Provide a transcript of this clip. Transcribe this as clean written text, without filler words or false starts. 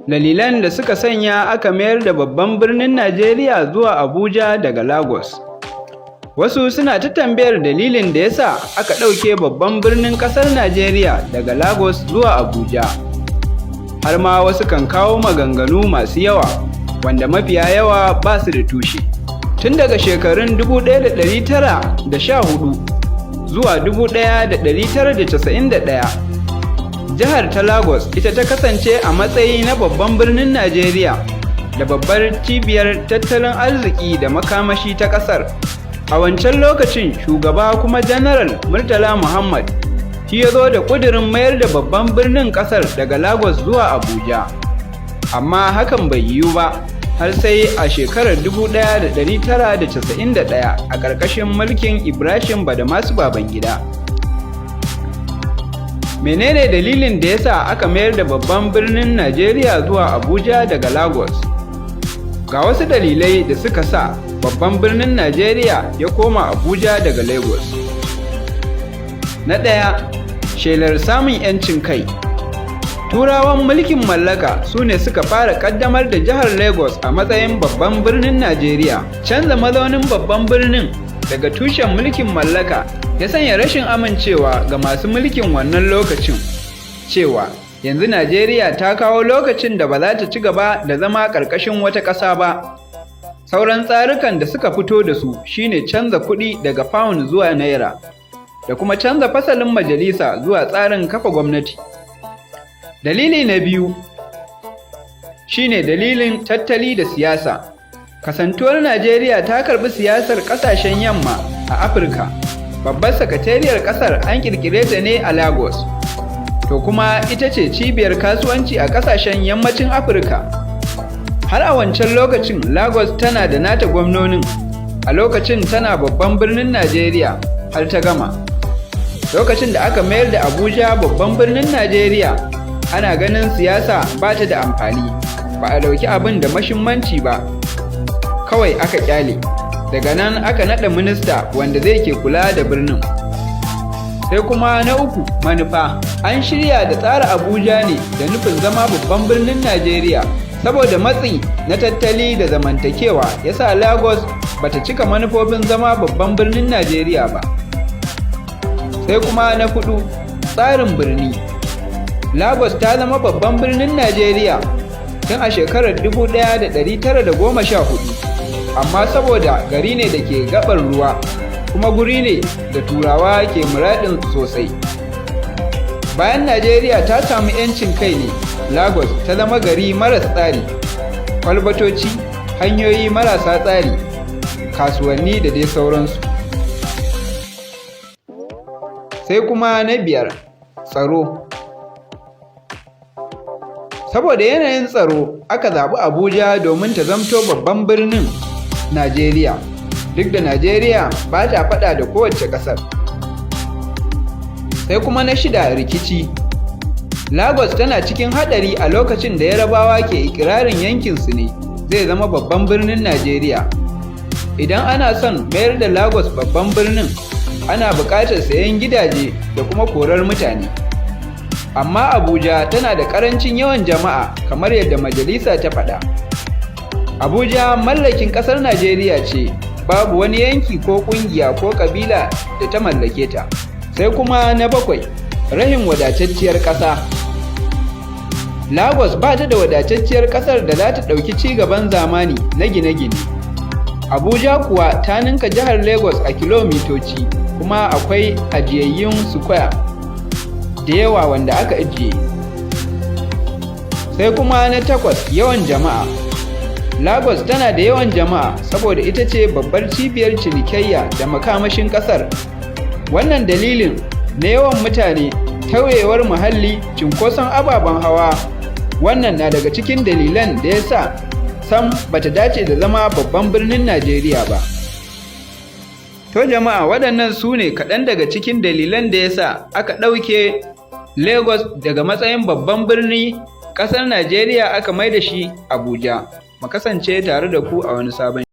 Dalilan da suka sanya aka mayar da babban birnin Najeriya zuwa Abuja daga Lagos. Wasu suna ta tambayar dalilin da yasa aka ɗauke babban birnin ƙasar Najeriya daga Lagos zuwa Abuja. Har ma wasu kan kawo maganganu masu yawa, wanda mafiya yawa ba su da tushe. Tun daga shekarun 1914 zuwa 1991, jihar ta Lagos ita ta kasance a matsayi na babban birnin Najeriya da babbar cibiyar tattalin arziki da makamashi ta ƙasar. A wancan lokacin shugaba kuma Janaral Murtala Muhammad shi ya zo da ƙudurin mayar da babban birnin ƙasar daga Lagos zuwa Abuja. Amma hakan bai yiwu ba har sai a shekarar 1991 a ƙarƙashin mulkin Ibrahim Badamasu Babangida. Menene dalilin da yasa aka mayar da babban birnin Najeriya zuwa Abuja daga Lagos? Ga wasu dalilai da suka sa babban birnin Najeriya ya koma Abuja daga Lagos. Na ɗaya, shelar samun 'yancin kai. Turawan mulkin mallaka su ne suka fara ƙaddamar da jihar Lagos a matsayin babban birnin Najeriya. Canza mazaunin babban birnin daga tushen mulkin mallaka ya sanya rashin amincewa ga masu mulkin wannan lokacin cewa yanzu Najeriya ta kawo lokacin da ba za ta ci gaba da zama ƙarƙashin wata ƙasa ba. Sauran tsarukan da suka fito da su shine canza kuɗi daga pound zuwa naira da kuma canza fasalin majalisa zuwa tsarin kafa gwamnati. Dalili na biyu shine dalilin tattali da siyasa. Kasantuwar Najeriya ta karɓi siyasar ƙasashen yamma a Afirka. Babbar sakatariyar ƙasar an ƙirƙire ta ne a Lagos, to kuma ita ce cibiyar kasuwanci a ƙasashen yammacin Afirka. Har a wancan lokacin Lagos tana da nata gwamnonin, a lokacin tana babban birnin Najeriya har ta gama. Lokacin da aka mayar da Abuja babban birnin Najeriya, ana ganin siyasa ba ta da amfani, ba a ɗauki abin da muhimmanci ba, kawai aka ƙyale. Daga nan aka naɗa minista wanda zai ke kula da birnin. Sai kuma na uku, manufa. An shirya da tsara Abuja ne da nufin zama babban birnin Najeriya. Saboda matsi na tattali da zamantakewa ya sa Lagos bata cika manufofin zama babban birnin Najeriya ba. Sai kuma na huɗu, tsarin birni. Lagos ta zama babban birnin Najeriya tun a shekarar 1914. Amma saboda gari ne da ke gabar ruwa kuma guri ne da turawa ke muradin sosai. Bayan Najeriya ta samu 'yancin kai ne, Lagos ta zama gari maras tsari, kwalbatoci, hanyoyi marasa tsari, kasuwanni da dai sauransu. Sai kuma na biyar, tsaro. Saboda yanayin tsaro aka zaɓi Abuja domin ta zamto babban birnin Najeriya, duk da Najeriya ba ta faɗa da kowace ƙasar. Sai kuma na shida, rikici. Lagos tana cikin haɗari a lokacin da Yarabawa ke ikirarin yankinsu ne zai zama babban birnin Najeriya. Idan ana son mayar da Lagos babban birnin, ana buƙatar sayen gidaje da kuma korar mutane. Amma Abuja tana da ƙarancin yawan jama'a kamar yadda majalisa ta faɗa. Abuja mallakin ƙasar Najeriya ce, babu wani yanki ko ƙungiya ko ƙabila da ta mallake ta. Sai kuma na bakwai, rashin wadatacciyar ƙasa. Lagos ba ta da wadatacciyar ƙasar da za ta ɗauki ci gaban zamani na gine-gine. Abuja kuwa ta ninka jihar Lagos a kilomitoci, kuma akwai ajiyayyun square da yawa wanda aka ajiye. Sai kuma na takwas, yawan jama'a. Lagos tana da yawan jama'a saboda ita ce babbar cibiyar cinikayya da makamashin ƙasar. Wannan dalilin na yawan mutane, tauyewar muhalli, cunkoson ababen hawa, wannan na daga cikin dalilan da ya sa sam bata dace da zama babban birnin Najeriya ba. To jama'a, waɗannan su ne kaɗan daga cikin dalilan da ya sa aka ɗauke Lagos daga matsayin babban birni ƙasar Najeriya aka mai da shi Abuja. Mu kasance tare da ku a wani sabon